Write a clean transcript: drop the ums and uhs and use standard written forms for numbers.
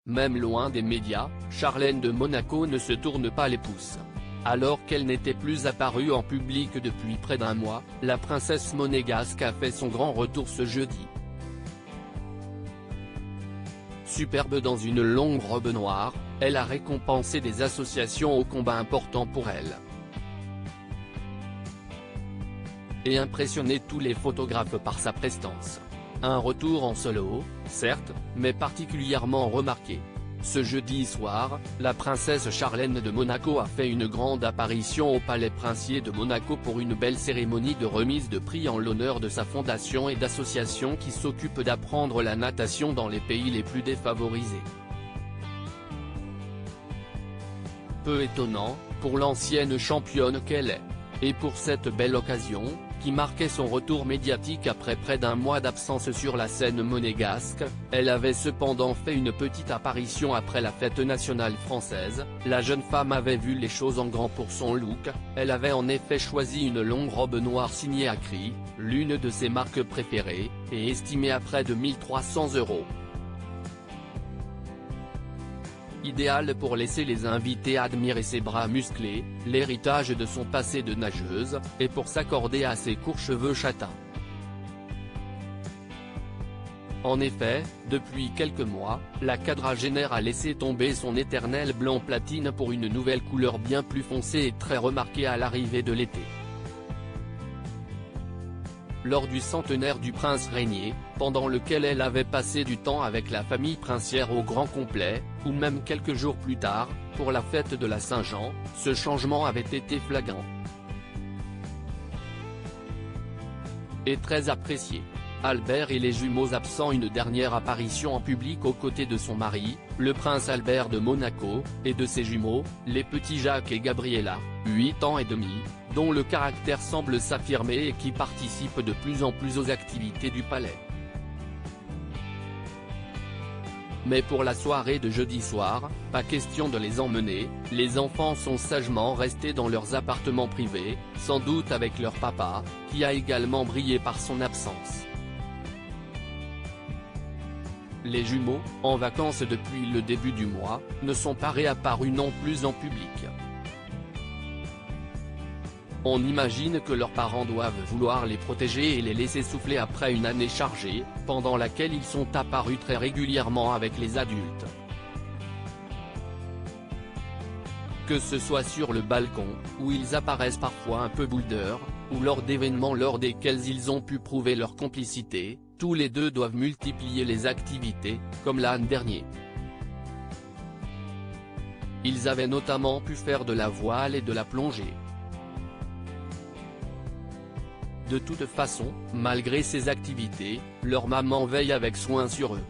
Même loin des médias, Charlène de Monaco ne se tourne pas les pouces. Alors qu'elle n'était plus apparue en public depuis près d'un mois, la princesse monégasque a fait son grand retour ce jeudi. Superbe dans une longue robe noire, elle a récompensé des associations au combat important pour elle. Et impressionné tous les photographes par sa prestance. Un retour en solo, certes, mais particulièrement remarqué. Ce jeudi soir, la princesse Charlène de Monaco a fait une grande apparition au Palais Princier de Monaco pour une belle cérémonie de remise de prix en l'honneur de sa fondation et d'associations qui s'occupent d'apprendre la natation dans les pays les plus défavorisés. Peu étonnant, pour l'ancienne championne qu'elle est. Et pour cette belle occasion, qui marquait son retour médiatique après près d'un mois d'absence sur la scène monégasque, elle avait cependant fait une petite apparition après la fête nationale française. La jeune femme avait vu les choses en grand pour son look, elle avait en effet choisi une longue robe noire signée Acry, l'une de ses marques préférées, et estimée à près de 1300 €. Idéal pour laisser les invités admirer ses bras musclés, l'héritage de son passé de nageuse, et pour s'accorder à ses courts cheveux châtains. En effet, depuis quelques mois, la quadragénaire a laissé tomber son éternel blanc platine pour une nouvelle couleur bien plus foncée et très remarquée à l'arrivée de l'été. Lors du centenaire du prince régné, pendant lequel elle avait passé du temps avec la famille princière au grand complet, ou même quelques jours plus tard, pour la fête de la Saint-Jean, ce changement avait été flagrant. Et très apprécié. Albert et les jumeaux absents. Une dernière apparition en public aux côtés de son mari, le prince Albert de Monaco, et de ses jumeaux, les petits Jacques et Gabriella, 8 ans et demi, dont le caractère semble s'affirmer et qui participent de plus en plus aux activités du palais. Mais pour la soirée de jeudi soir, pas question de les emmener, les enfants sont sagement restés dans leurs appartements privés, sans doute avec leur papa, qui a également brillé par son absence. Les jumeaux, en vacances depuis le début du mois, ne sont pas réapparus non plus en public. On imagine que leurs parents doivent vouloir les protéger et les laisser souffler après une année chargée, pendant laquelle ils sont apparus très régulièrement avec les adultes. Que ce soit sur le balcon, où ils apparaissent parfois un peu bouledeurs, ou lors d'événements lors desquels ils ont pu prouver leur complicité, tous les deux doivent multiplier les activités, comme l'an dernier. Ils avaient notamment pu faire de la voile et de la plongée. De toute façon, malgré ces activités, leur maman veille avec soin sur eux.